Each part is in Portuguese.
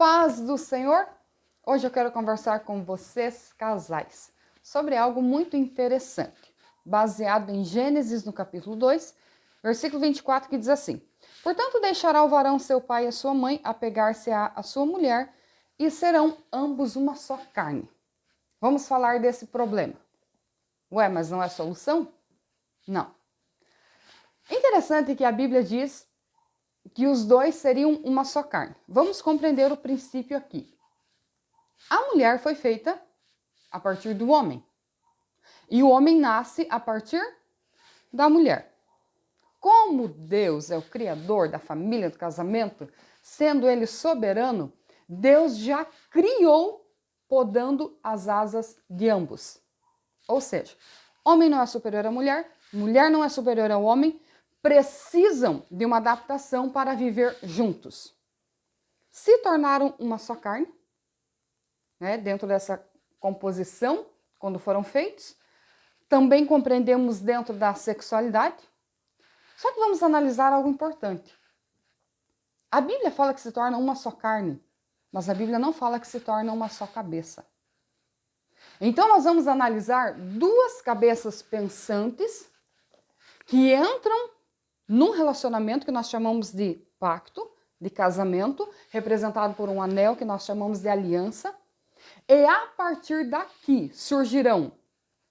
paz do Senhor! Hoje eu quero conversar com vocês, casais, sobre algo muito interessante, baseado em Gênesis, no capítulo 2, versículo 24, que diz assim: Portanto, deixará o varão seu pai e a sua mãe, apegar-se à sua mulher, e serão ambos uma só carne. Vamos falar desse problema. Ué, mas não é solução? Não. Interessante que a Bíblia diz que os dois seriam uma só carne. Vamos compreender o princípio aqui. A mulher foi feita a partir do homem. E o homem nasce a partir da mulher. Como Deus é o criador da família, do casamento, sendo ele soberano, Deus já criou podando as asas de ambos. Ou seja, homem não é superior à mulher, mulher não é superior ao homem, precisam de uma adaptação para viver juntos. Se tornaram uma só carne, né, dentro dessa composição, quando foram feitos. Também compreendemos dentro da sexualidade. Só que vamos analisar algo importante. A Bíblia fala que se torna uma só carne, mas a Bíblia não fala que se torna uma só cabeça. Então nós vamos analisar duas cabeças pensantes que entram num relacionamento que nós chamamos de pacto, de casamento, representado por um anel que nós chamamos de aliança. E a partir daqui surgirão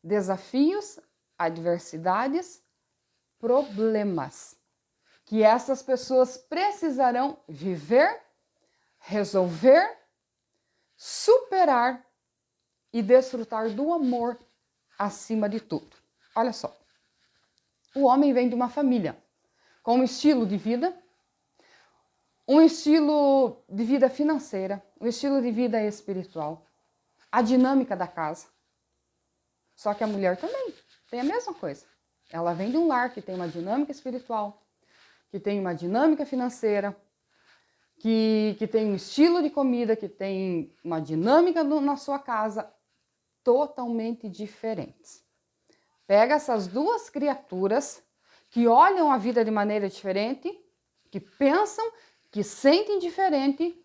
desafios, adversidades, problemas, que essas pessoas precisarão viver, resolver, superar e desfrutar do amor acima de tudo. Olha só, o homem vem de uma família com um estilo de vida, um estilo de vida financeira, um estilo de vida espiritual, a dinâmica da casa. Só que a mulher também tem a mesma coisa. Ela vem de um lar que tem uma dinâmica espiritual, que tem uma dinâmica financeira, que tem um estilo de comida, que tem uma dinâmica na sua casa totalmente diferentes. Pega essas duas criaturas que olham a vida de maneira diferente, que pensam, que sentem diferente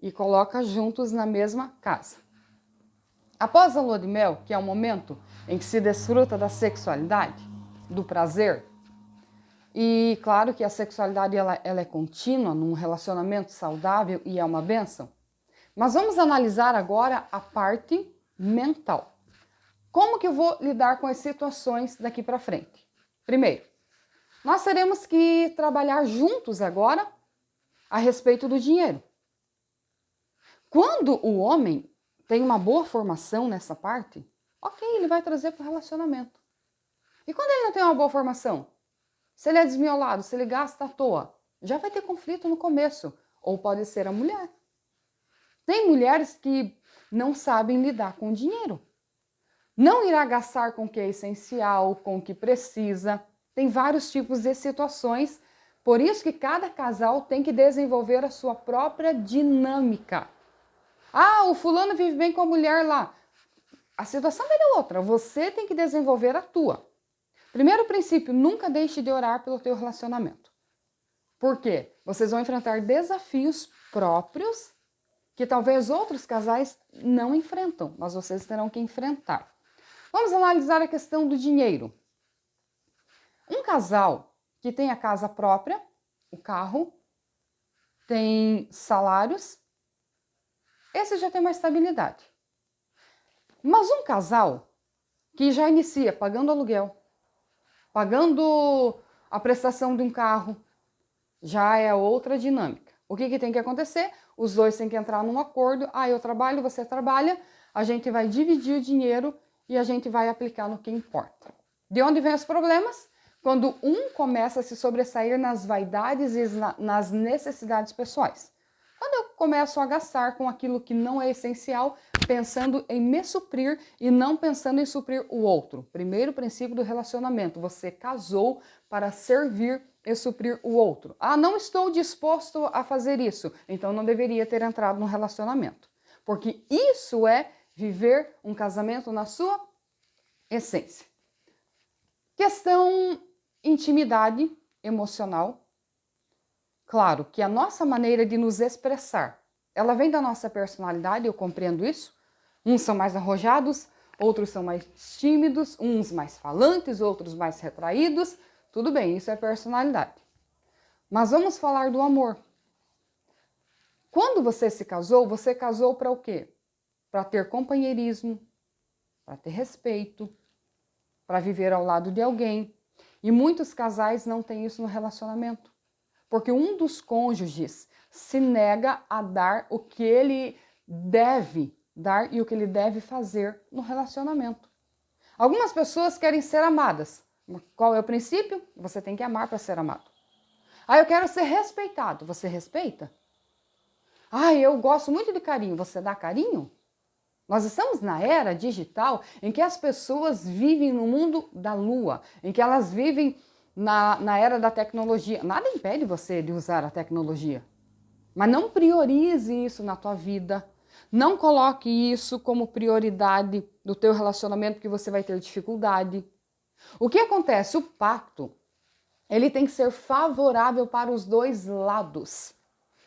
e coloca juntos na mesma casa. Após a lua de mel, que é o momento em que se desfruta da sexualidade, do prazer, e claro que a sexualidade ela é contínua num relacionamento saudável e é uma bênção, mas vamos analisar agora a parte mental. Como que eu vou lidar com as situações daqui para frente? Primeiro, nós teremos que trabalhar juntos agora a respeito do dinheiro. Quando o homem tem uma boa formação nessa parte, ok, ele vai trazer para o relacionamento. E quando ele não tem uma boa formação? Se ele é desmiolado, se ele gasta à toa, já vai ter conflito no começo. Ou pode ser a mulher. Tem mulheres que não sabem lidar com o dinheiro. Não irá gastar com o que é essencial, com o que precisa. Tem vários tipos de situações. Por isso que cada casal tem que desenvolver a sua própria dinâmica. Ah, o fulano vive bem com a mulher lá. A situação dele é outra. Você tem que desenvolver a tua. Primeiro princípio, nunca deixe de orar pelo teu relacionamento. Por quê? Vocês vão enfrentar desafios próprios que talvez outros casais não enfrentam, mas vocês terão que enfrentar. Vamos analisar a questão do dinheiro. Um casal que tem a casa própria, o carro, tem salários, esse já tem uma estabilidade. Mas um casal que já inicia pagando aluguel, pagando a prestação de um carro, já é outra dinâmica. O que tem que acontecer? Os dois têm que entrar num acordo. Ah, eu trabalho, você trabalha, a gente vai dividir o dinheiro e a gente vai aplicar no que importa. De onde vem os problemas? Quando um começa a se sobressair nas vaidades e nas necessidades pessoais. Quando eu começo a gastar com aquilo que não é essencial, pensando em me suprir e não pensando em suprir o outro. Primeiro princípio do relacionamento, você casou para servir e suprir o outro. Ah, não estou disposto a fazer isso, então não deveria ter entrado no relacionamento. Porque isso é viver um casamento na sua essência. Questão intimidade emocional. Claro que a nossa maneira de nos expressar ela vem da nossa personalidade, eu compreendo isso. Uns são mais arrojados, outros são mais tímidos, uns mais falantes, outros mais retraídos. Tudo bem, isso é personalidade. Mas vamos falar do amor. Quando você casou para o quê? Para ter companheirismo, para ter respeito, para viver ao lado de alguém. E muitos casais não têm isso no relacionamento. Porque um dos cônjuges se nega a dar o que ele deve dar e o que ele deve fazer no relacionamento. Algumas pessoas querem ser amadas. Qual é o princípio? Você tem que amar para ser amado. Ah, eu quero ser respeitado. Você respeita? Ah, eu gosto muito de carinho. Você dá carinho? Nós estamos na era digital em que as pessoas vivem no mundo da lua, em que elas vivem na era da tecnologia. Nada impede você de usar a tecnologia. Mas não priorize isso na tua vida. Não coloque isso como prioridade do teu relacionamento, que você vai ter dificuldade. O que acontece? O pacto, ele tem que ser favorável para os dois lados.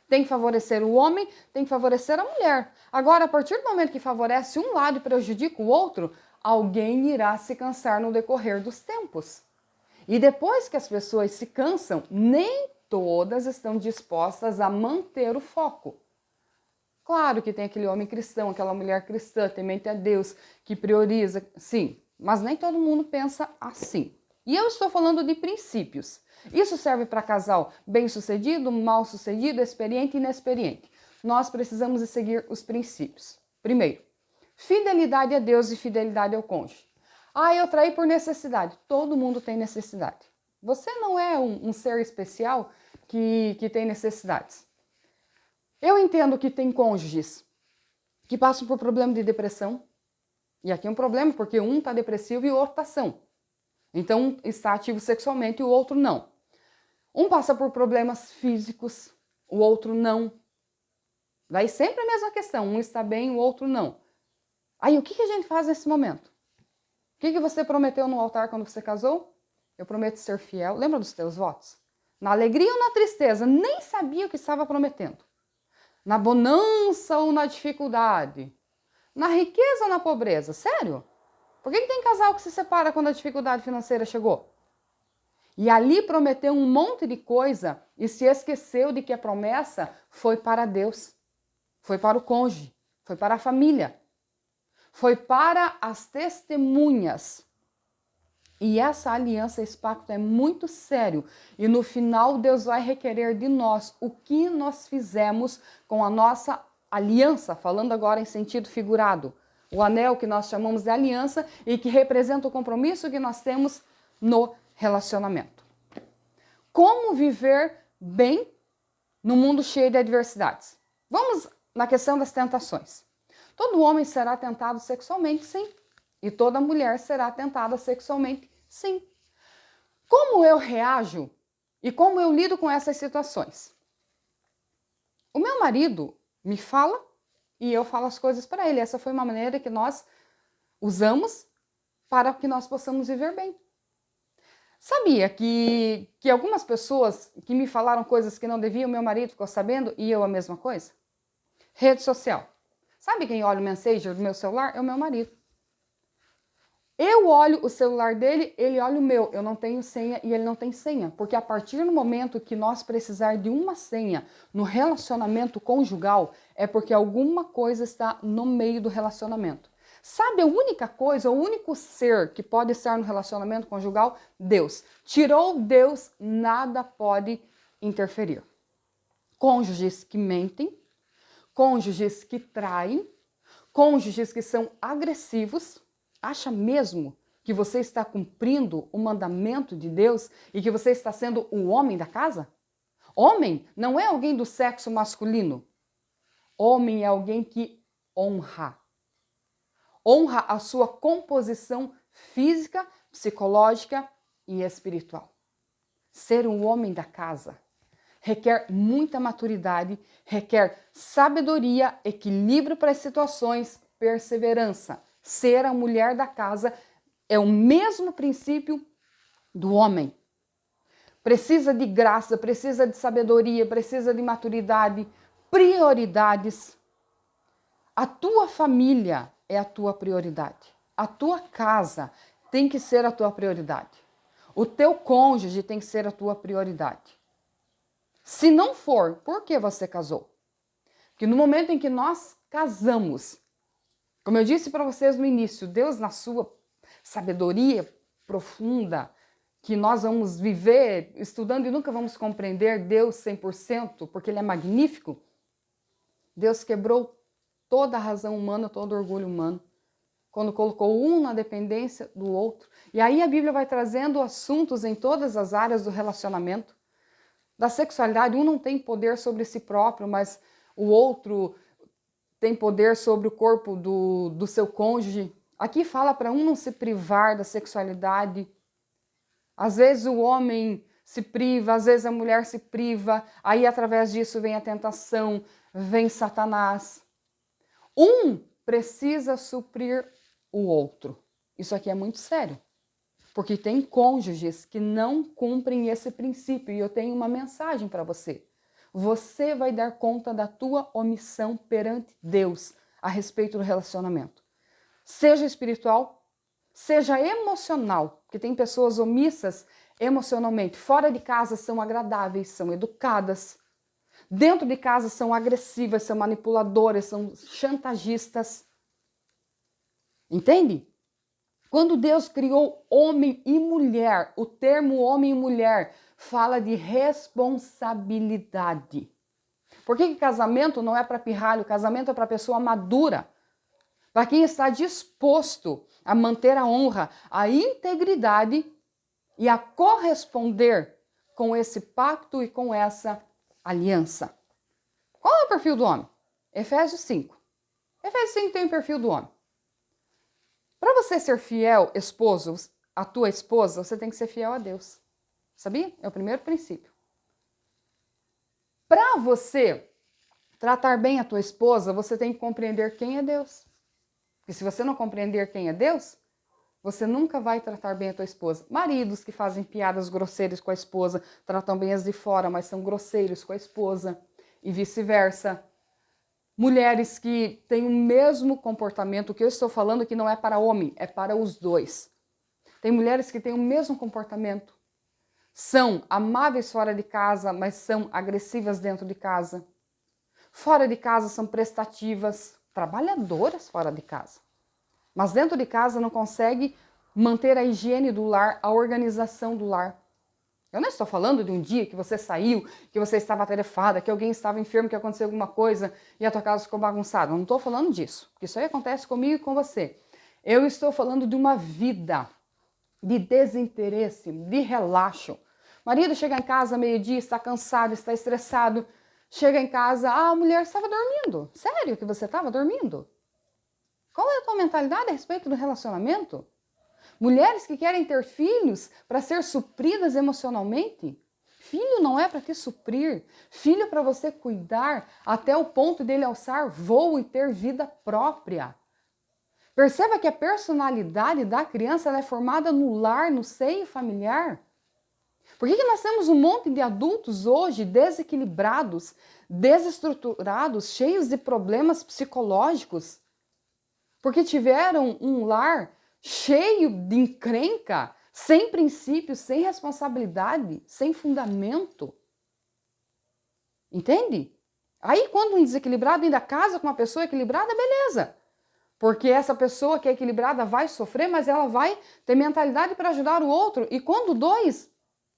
Tem que favorecer o homem, tem que favorecer a mulher. Agora, a partir do momento que favorece um lado e prejudica o outro, alguém irá se cansar no decorrer dos tempos. E depois que as pessoas se cansam, nem todas estão dispostas a manter o foco. Claro que tem aquele homem cristão, aquela mulher cristã, temente a Deus, que prioriza, sim, mas nem todo mundo pensa assim. E eu estou falando de princípios. Isso serve para casal bem-sucedido, mal-sucedido, experiente e inexperiente. Nós precisamos de seguir os princípios. Primeiro, fidelidade a Deus e fidelidade ao cônjuge. Ah, eu traí por necessidade. Todo mundo tem necessidade. Você não é um ser especial que tem necessidades. Eu entendo que tem cônjuges que passam por problema de depressão. E aqui é um problema porque um está depressivo e o outro está são. Então, um está ativo sexualmente e o outro não. Um passa por problemas físicos, o outro não. Daí sempre a mesma questão, um está bem, o outro não. Aí o que a gente faz nesse momento? O que você prometeu no altar quando você casou? Eu prometo ser fiel. Lembra dos teus votos? Na alegria ou na tristeza? Nem sabia o que estava prometendo. Na bonança ou na dificuldade? Na riqueza ou na pobreza? Sério? Por que tem casal que se separa quando a dificuldade financeira chegou? E ali prometeu um monte de coisa e se esqueceu de que a promessa foi para Deus, foi para o cônjuge, foi para a família, foi para as testemunhas. E essa aliança, esse pacto é muito sério. E no final Deus vai requerer de nós o que nós fizemos com a nossa aliança, falando agora em sentido figurado. O anel que nós chamamos de aliança e que representa o compromisso que nós temos no relacionamento. Como viver bem no mundo cheio de adversidades? Vamos na questão das tentações. Todo homem será tentado sexualmente, sim. E toda mulher será tentada sexualmente, sim. Como eu reajo e como eu lido com essas situações? O meu marido me fala e eu falo as coisas para ele. Essa foi uma maneira que nós usamos para que nós possamos viver bem. Sabia que algumas pessoas que me falaram coisas que não deviam, meu marido ficou sabendo e eu a mesma coisa? Rede social. Sabe quem olha o Messenger do meu celular? É o meu marido. Eu olho o celular dele, ele olha o meu. Eu não tenho senha e ele não tem senha. Porque a partir do momento que nós precisar de uma senha no relacionamento conjugal, é porque alguma coisa está no meio do relacionamento. Sabe a única coisa, o único ser que pode estar no relacionamento conjugal? Deus. Tirou Deus, nada pode interferir. Cônjuges que mentem, cônjuges que traem, cônjuges que são agressivos. Acha mesmo que você está cumprindo o mandamento de Deus e que você está sendo o homem da casa? Homem não é alguém do sexo masculino. Homem é alguém que honra. Honra a sua composição física, psicológica e espiritual. Ser um homem da casa requer muita maturidade, requer sabedoria, equilíbrio para as situações, perseverança. Ser a mulher da casa é o mesmo princípio do homem. Precisa de graça, precisa de sabedoria, precisa de maturidade prioridades. A tua família é a tua prioridade. A tua casa tem que ser a tua prioridade. O teu cônjuge tem que ser a tua prioridade. Se não for, por que você casou? Porque no momento em que nós casamos, como eu disse para vocês no início, Deus na sua sabedoria profunda, que nós vamos viver estudando e nunca vamos compreender Deus 100%, porque Ele é magnífico, Deus quebrou toda a razão humana, todo o orgulho humano, quando colocou um na dependência do outro. E aí a Bíblia vai trazendo assuntos em todas as áreas do relacionamento. Da sexualidade, um não tem poder sobre si próprio, mas o outro tem poder sobre o corpo do seu cônjuge. Aqui fala para um não se privar da sexualidade. Às vezes o homem se priva, às vezes a mulher se priva, aí através disso vem a tentação, vem Satanás. Um precisa suprir o outro. Isso aqui é muito sério, porque tem cônjuges que não cumprem esse princípio e eu tenho uma mensagem para você. Você vai dar conta da tua omissão perante Deus a respeito do relacionamento. Seja espiritual, seja emocional, porque tem pessoas omissas emocionalmente. Fora de casa são agradáveis, são educadas. Dentro de casa são agressivas, são manipuladoras, são chantagistas. Entende? Quando Deus criou homem e mulher, o termo homem e mulher fala de responsabilidade. Por que casamento não é para pirralho? Casamento é para pessoa madura. Para quem está disposto a manter a honra, a integridade e a corresponder com esse pacto e com essa aliança. Qual é o perfil do homem? Efésios 5. Efésios 5 tem o perfil do homem. Para você ser fiel, esposo, a tua esposa, você tem que ser fiel a Deus. Sabia? É o primeiro princípio. Para você tratar bem a tua esposa, você tem que compreender quem é Deus. Porque se você não compreender quem é Deus, você nunca vai tratar bem a tua esposa. Maridos que fazem piadas grosseiras com a esposa, tratam bem as de fora, mas são grosseiros com a esposa, e vice-versa. Mulheres que têm o mesmo comportamento, o que eu estou falando que não é para homem, é para os dois. Tem mulheres que têm o mesmo comportamento. São amáveis fora de casa, mas são agressivas dentro de casa. Fora de casa são prestativas, trabalhadoras fora de casa. Mas dentro de casa não consegue manter a higiene do lar, a organização do lar. Eu não estou falando de um dia que você saiu, que você estava atarefada, que alguém estava enfermo, que aconteceu alguma coisa e a tua casa ficou bagunçada. Eu não estou falando disso, porque isso aí acontece comigo e com você. Eu estou falando de uma vida de desinteresse, de relaxo. Marido chega em casa meio-dia, está cansado, está estressado. Chega em casa, a mulher estava dormindo. Sério que você estava dormindo? Qual é a tua mentalidade a respeito do relacionamento? Mulheres que querem ter filhos para ser supridas emocionalmente? Filho não é para te suprir. Filho é para você cuidar até o ponto dele alçar voo e ter vida própria. Perceba que a personalidade da criança ela é formada no lar, no seio familiar. Por que nós temos um monte de adultos hoje desequilibrados, desestruturados, cheios de problemas psicológicos? Porque tiveram um lar cheio de encrenca, sem princípios, sem responsabilidade, sem fundamento. Entende? Aí quando um desequilibrado ainda casa com uma pessoa equilibrada, beleza. Porque essa pessoa que é equilibrada vai sofrer, mas ela vai ter mentalidade para ajudar o outro. E quando dois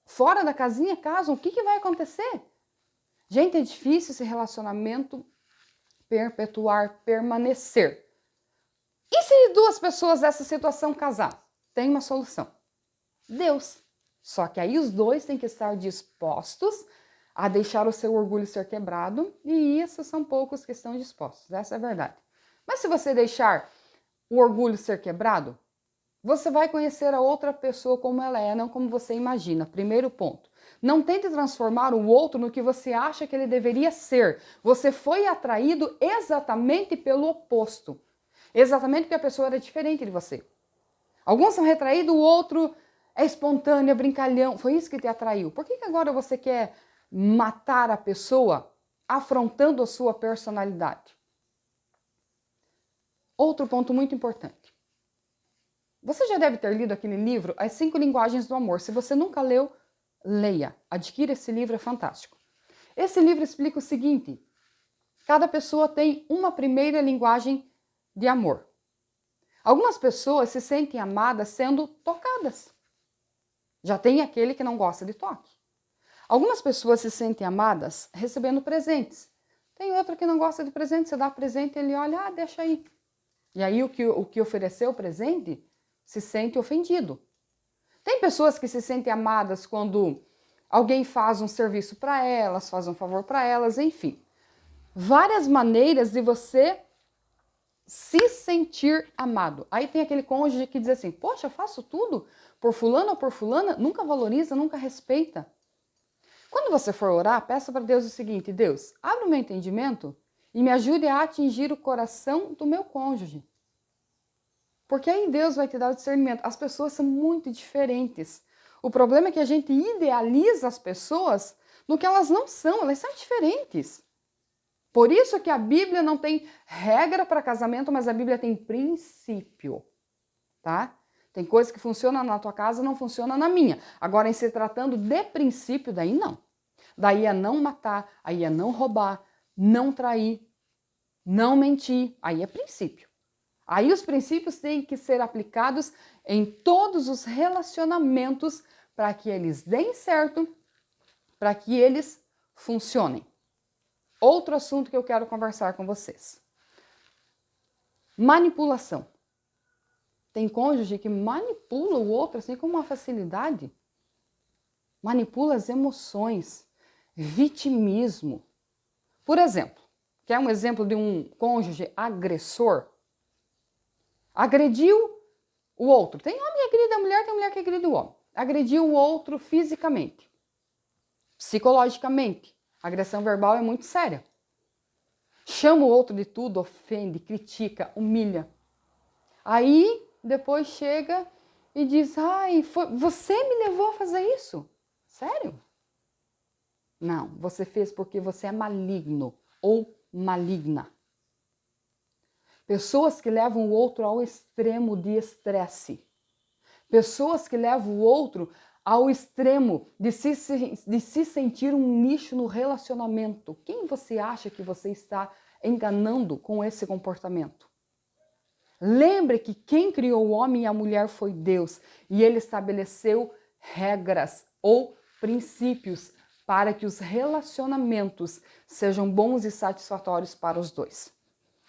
fora da casinha casam, o que vai acontecer? Gente, é difícil esse relacionamento perpetuar, permanecer. E se duas pessoas dessa situação casar? Tem uma solução. Deus. Só que aí os dois têm que estar dispostos a deixar o seu orgulho ser quebrado, e isso são poucos que estão dispostos, essa é a verdade. Mas se você deixar o orgulho ser quebrado, você vai conhecer a outra pessoa como ela é, não como você imagina. Primeiro ponto. Não tente transformar o outro no que você acha que ele deveria ser. Você foi atraído exatamente pelo oposto. Exatamente porque a pessoa era diferente de você. Alguns são retraídos, o outro é espontâneo, é brincalhão. Foi isso que te atraiu. Por que agora você quer matar a pessoa afrontando a sua personalidade. Outro ponto muito importante. Você já deve ter lido aquele livro, As 5 Linguagens do Amor. Se você nunca leu, leia. Adquira esse livro, é fantástico. Esse livro explica o seguinte: cada pessoa tem uma primeira linguagem de amor. Algumas pessoas se sentem amadas sendo tocadas. Já tem aquele que não gosta de toque. Algumas pessoas se sentem amadas recebendo presentes. Tem outro que não gosta de presente, você dá presente, ele olha, deixa aí. E aí o que ofereceu o presente se sente ofendido. Tem pessoas que se sentem amadas quando alguém faz um serviço para elas, faz um favor para elas, enfim. Várias maneiras de você se sentir amado. Aí tem aquele cônjuge que diz assim, poxa, eu faço tudo por fulano ou por fulana, nunca valoriza, nunca respeita. Quando você for orar, peça para Deus o seguinte: Deus, abre o meu entendimento e me ajude a atingir o coração do meu cônjuge. Porque aí Deus vai te dar o discernimento. As pessoas são muito diferentes. O problema é que a gente idealiza as pessoas no que elas não são, elas são diferentes. Por isso que a Bíblia não tem regra para casamento, mas a Bíblia tem princípio, tá? Tem coisas que funcionam na tua casa, não funcionam na minha. Agora, em se tratando de princípio, daí não. Daí é não matar, aí é não roubar, não trair, não mentir. Aí é princípio. Aí os princípios têm que ser aplicados em todos os relacionamentos para que eles deem certo, para que eles funcionem. Outro assunto que eu quero conversar com vocês. Manipulação. Tem cônjuge que manipula o outro assim com uma facilidade. Manipula as emoções. Vitimismo. Por exemplo, quer um exemplo de um cônjuge agressor? Agrediu o outro. Tem homem que agride a mulher, tem mulher que agride o homem. Agrediu o outro fisicamente. Psicologicamente. A agressão verbal é muito séria. Chama o outro de tudo, ofende, critica, humilha. Aí, depois chega e diz, você me levou a fazer isso? Sério? Não, você fez porque você é maligno ou maligna. Pessoas que levam o outro ao extremo de estresse. Pessoas que levam o outro ao extremo de se sentir um lixo no relacionamento. Quem você acha que você está enganando com esse comportamento? Lembre que quem criou o homem e a mulher foi Deus, e ele estabeleceu regras ou princípios para que os relacionamentos sejam bons e satisfatórios para os dois.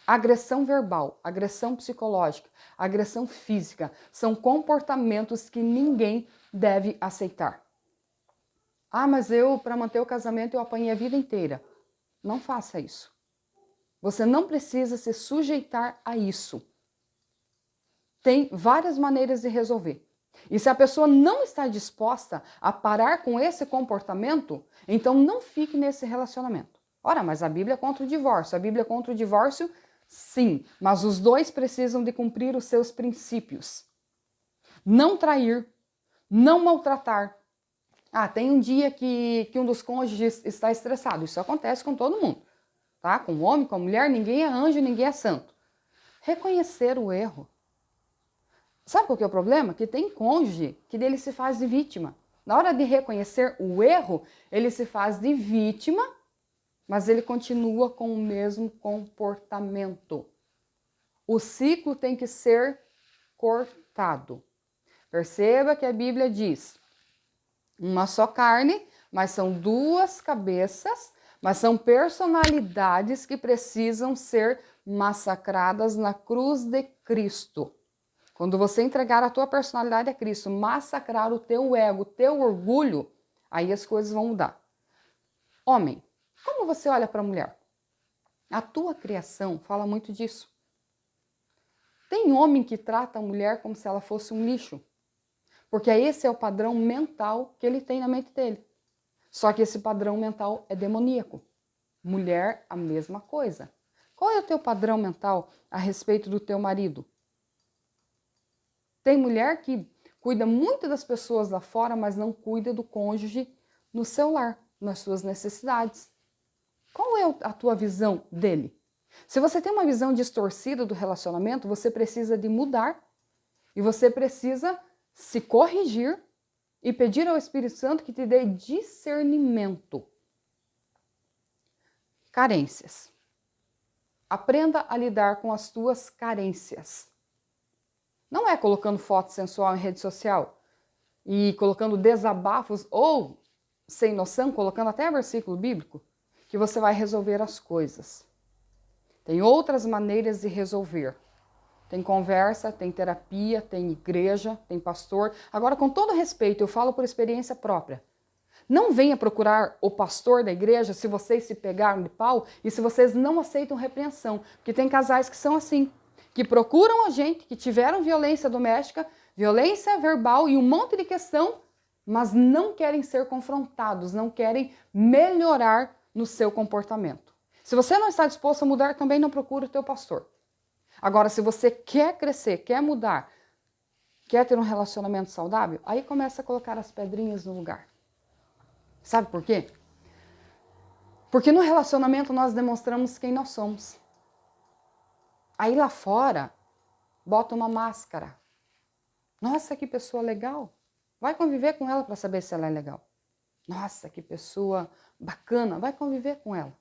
Agressão verbal, agressão psicológica, agressão física são comportamentos que ninguém deve aceitar. Mas para manter o casamento, eu apanhei a vida inteira. Não faça isso. Você não precisa se sujeitar a isso. Tem várias maneiras de resolver. E se a pessoa não está disposta a parar com esse comportamento, então não fique nesse relacionamento. Ora, mas a Bíblia é contra o divórcio. A Bíblia é contra o divórcio? Sim, mas os dois precisam de cumprir os seus princípios. Não trair, não maltratar. Tem um dia que um dos cônjuges está estressado. Isso acontece com todo mundo. Tá? Com o homem, com a mulher, ninguém é anjo, ninguém é santo. Reconhecer o erro. Sabe qual que é o problema? Que tem cônjuge que dele se faz de vítima. Na hora de reconhecer o erro, ele se faz de vítima, mas ele continua com o mesmo comportamento. O ciclo tem que ser cortado. Perceba que a Bíblia diz, uma só carne, mas são duas cabeças, mas são personalidades que precisam ser massacradas na cruz de Cristo. Quando você entregar a tua personalidade a Cristo, massacrar o teu ego, o teu orgulho, aí as coisas vão mudar. Homem, como você olha para a mulher? A tua criação fala muito disso. Tem homem que trata a mulher como se ela fosse um lixo, porque esse é o padrão mental que ele tem na mente dele. Só que esse padrão mental é demoníaco. Mulher, a mesma coisa. Qual é o teu padrão mental a respeito do teu marido? Tem mulher que cuida muito das pessoas lá fora, mas não cuida do cônjuge no seu lar, nas suas necessidades. Qual é a tua visão dele? Se você tem uma visão distorcida do relacionamento, você precisa de mudar e você precisa se corrigir e pedir ao Espírito Santo que te dê discernimento. Carências. Aprenda a lidar com as tuas carências. Não é colocando foto sensual em rede social e colocando desabafos ou, sem noção, colocando até versículo bíblico, que você vai resolver as coisas. Tem outras maneiras de resolver. Tem conversa, tem terapia, tem igreja, tem pastor. Agora, com todo respeito, eu falo por experiência própria. Não venha procurar o pastor da igreja se vocês se pegaram de pau e se vocês não aceitam repreensão. Porque tem casais que são assim, que procuram a gente, que tiveram violência doméstica, violência verbal e um monte de questão, mas não querem ser confrontados, não querem melhorar no seu comportamento. Se você não está disposto a mudar, também não procure o teu pastor. Agora, se você quer crescer, quer mudar, quer ter um relacionamento saudável, aí começa a colocar as pedrinhas no lugar. Sabe por quê? Porque no relacionamento nós demonstramos quem nós somos. Aí lá fora, bota uma máscara. Nossa, que pessoa legal. Vai conviver com ela para saber se ela é legal. Nossa, que pessoa bacana. Vai conviver com ela.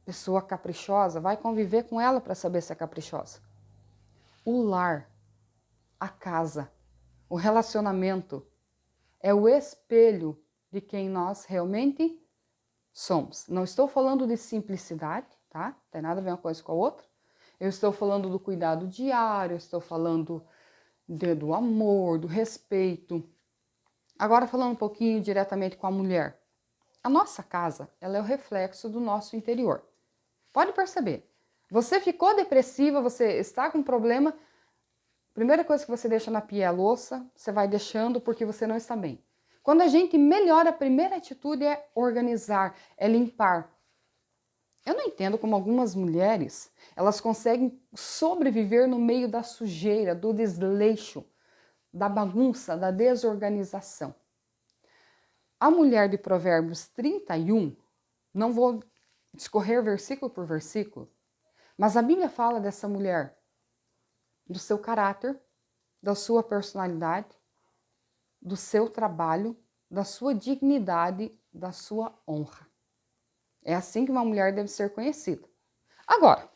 Pessoa caprichosa, vai conviver com ela para saber se é caprichosa. O lar, a casa, o relacionamento é o espelho de quem nós realmente somos. Não estou falando de simplicidade, tá? Não tem nada a ver uma coisa com a outra. Eu estou falando do cuidado diário, estou falando do amor, do respeito. Agora falando um pouquinho diretamente com a mulher. A nossa casa, ela é o reflexo do nosso interior. Pode perceber. Você ficou depressiva, você está com problema, primeira coisa que você deixa na pia é a louça, você vai deixando porque você não está bem. Quando a gente melhora, a primeira atitude é organizar, é limpar. Eu não entendo como algumas mulheres, elas conseguem sobreviver no meio da sujeira, do desleixo, da bagunça, da desorganização. A mulher de Provérbios 31, não vou discorrer versículo por versículo, mas a Bíblia fala dessa mulher, do seu caráter, da sua personalidade, do seu trabalho, da sua dignidade, da sua honra. É assim que uma mulher deve ser conhecida. Agora,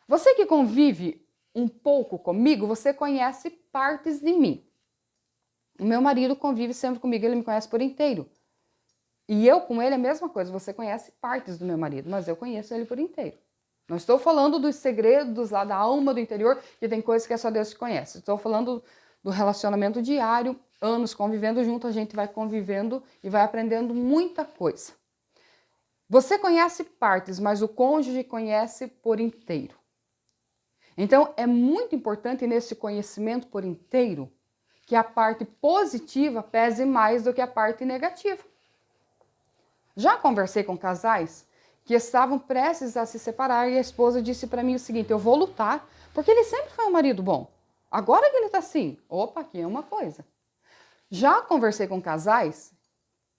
você que convive um pouco comigo, você conhece partes de mim. O meu marido convive sempre comigo, ele me conhece por inteiro. E eu com ele é a mesma coisa, você conhece partes do meu marido, mas eu conheço ele por inteiro. Não estou falando dos segredos lá da alma do interior, que tem coisas que é só Deus que conhece. Estou falando do relacionamento diário, anos convivendo junto, a gente vai convivendo e vai aprendendo muita coisa. Você conhece partes, mas o cônjuge conhece por inteiro. Então, é muito importante nesse conhecimento por inteiro que a parte positiva pese mais do que a parte negativa. Já conversei com casais que estavam prestes a se separar e a esposa disse para mim o seguinte: eu vou lutar, porque ele sempre foi um marido bom. Agora que ele tá assim, opa, aqui é uma coisa. Já conversei com casais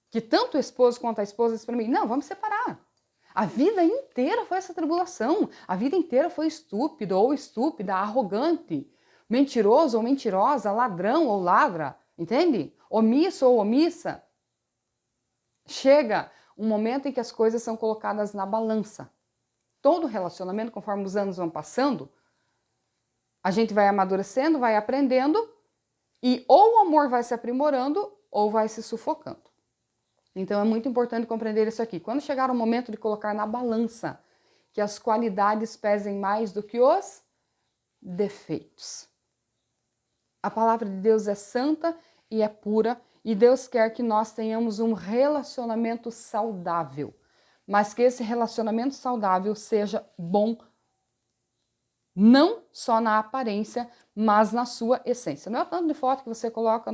que tanto o esposo quanto a esposa disse para mim: não, vamos separar. A vida inteira foi essa tribulação. A vida inteira foi estúpido ou estúpida, arrogante, mentiroso ou mentirosa, ladrão ou ladra, entende? Omisso ou omissa. Chega um momento em que as coisas são colocadas na balança. Todo relacionamento, conforme os anos vão passando, a gente vai amadurecendo, vai aprendendo e ou o amor vai se aprimorando ou vai se sufocando. Então é muito importante compreender isso aqui. Quando chegar o momento de colocar na balança, que as qualidades pesem mais do que os defeitos. A palavra de Deus é santa e é pura, e Deus quer que nós tenhamos um relacionamento saudável, mas que esse relacionamento saudável seja bom não só na aparência, mas na sua essência. Não é o tanto de foto que você coloca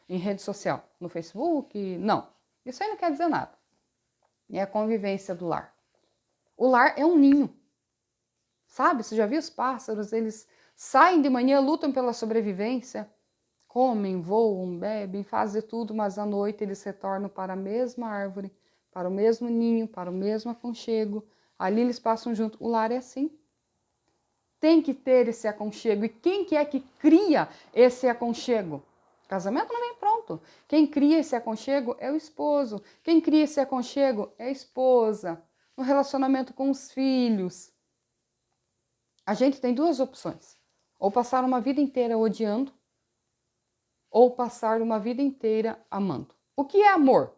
em rede social, no Facebook, não. Isso aí não quer dizer nada. É a convivência do lar. O lar é um ninho. Sabe, você já viu os pássaros? Eles saem de manhã, lutam pela sobrevivência, comem, voam, bebem, fazem tudo, mas à noite eles retornam para a mesma árvore, para o mesmo ninho, para o mesmo aconchego. Ali eles passam junto. O lar é assim. Tem que ter esse aconchego. E quem que é que cria esse aconchego? O casamento não vem pronto. Quem cria esse aconchego é o esposo. Quem cria esse aconchego é a esposa. No relacionamento com os filhos. A gente tem duas opções. Ou passar uma vida inteira odiando, ou passar uma vida inteira amando. O que é amor?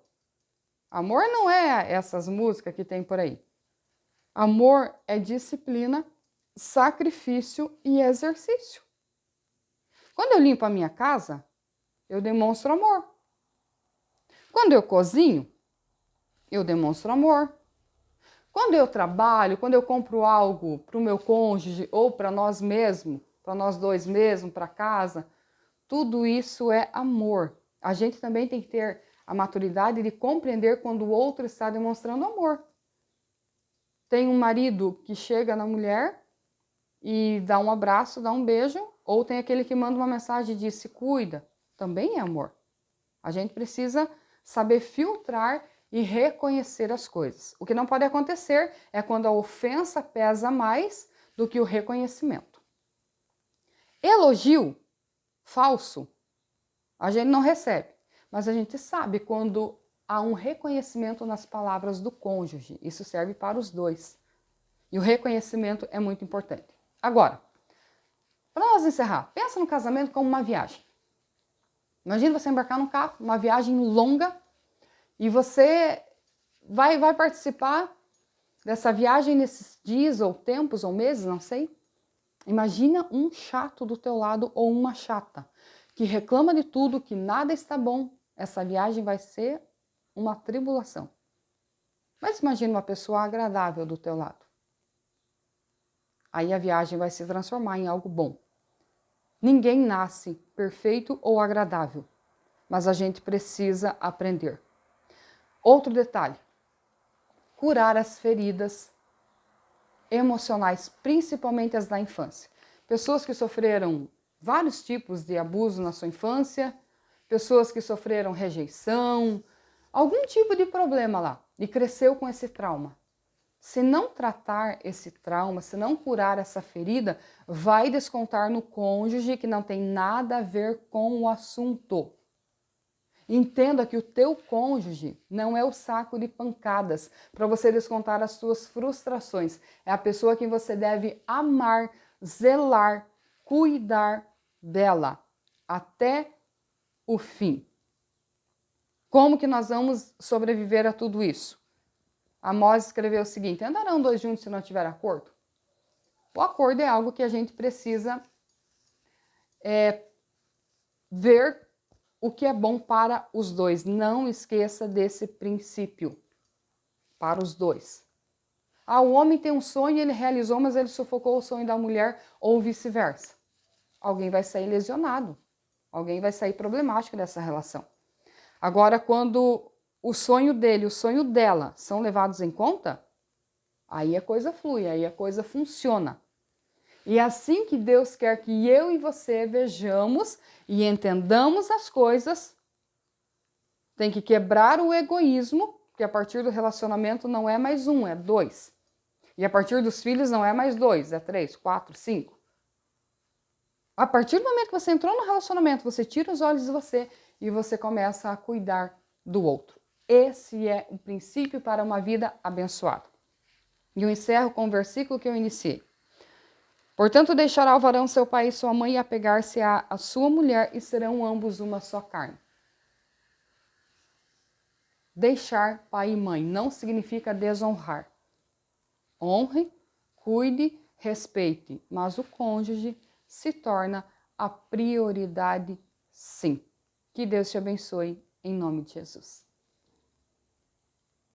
Amor não é essas músicas que tem por aí. Amor é disciplina, sacrifício e exercício. Quando eu limpo a minha casa, eu demonstro amor. Quando eu cozinho, eu demonstro amor. Quando eu trabalho, quando eu compro algo para o meu cônjuge ou para nós mesmos, para nós dois mesmos, para casa, tudo isso é amor. A gente também tem que ter a maturidade de compreender quando o outro está demonstrando amor. Tem um marido que chega na mulher e dá um abraço, dá um beijo, ou tem aquele que manda uma mensagem e diz se cuida. Também é amor. A gente precisa saber filtrar e reconhecer as coisas. O que não pode acontecer é quando a ofensa pesa mais do que o reconhecimento. Elogio falso, a gente não recebe, mas a gente sabe quando há um reconhecimento nas palavras do cônjuge. Isso serve para os dois. E o reconhecimento é muito importante. Agora, para nós encerrar, pensa no casamento como uma viagem. Imagina você embarcar num carro, uma viagem longa, e você vai participar dessa viagem nesses dias, ou tempos, ou meses, não sei. Imagina um chato do teu lado ou uma chata, que reclama de tudo, que nada está bom. Essa viagem vai ser uma tribulação. Mas imagina uma pessoa agradável do teu lado. Aí a viagem vai se transformar em algo bom. Ninguém nasce perfeito ou agradável, mas a gente precisa aprender. Outro detalhe, curar as feridas emocionais, principalmente as da infância. Pessoas que sofreram vários tipos de abuso na sua infância, pessoas que sofreram rejeição, algum tipo de problema lá e cresceu com esse trauma. Se não tratar esse trauma, se não curar essa ferida, vai descontar no cônjuge que não tem nada a ver com o assunto. Entenda que o teu cônjuge não é o saco de pancadas para você descontar as suas frustrações. É a pessoa que você deve amar, zelar, cuidar dela até o fim. Como que nós vamos sobreviver a tudo isso? Amós escreveu o seguinte: andarão dois juntos se não tiver acordo? O acordo é algo que a gente precisa ver o que é bom para os dois. Não esqueça desse princípio. Para os dois. O homem tem um sonho, ele realizou, mas ele sufocou o sonho da mulher, ou vice-versa. Alguém vai sair lesionado. Alguém vai sair problemático dessa relação. Agora, quando o sonho dele, o sonho dela são levados em conta, aí a coisa flui, aí a coisa funciona. E é assim que Deus quer que eu e você vejamos e entendamos as coisas. Tem que quebrar o egoísmo, porque a partir do relacionamento não é mais um, é dois. E a partir dos filhos não é mais dois, é 3, 4, 5. A partir do momento que você entrou no relacionamento, você tira os olhos de você e você começa a cuidar do outro. Esse é o princípio para uma vida abençoada. E eu encerro com o versículo que eu iniciei. Portanto, deixará o varão seu pai e sua mãe e apegar-se à sua mulher, e serão ambos uma só carne. Deixar pai e mãe não significa desonrar. Honre, cuide, respeite, mas o cônjuge se torna a prioridade, sim. Que Deus te abençoe, em nome de Jesus.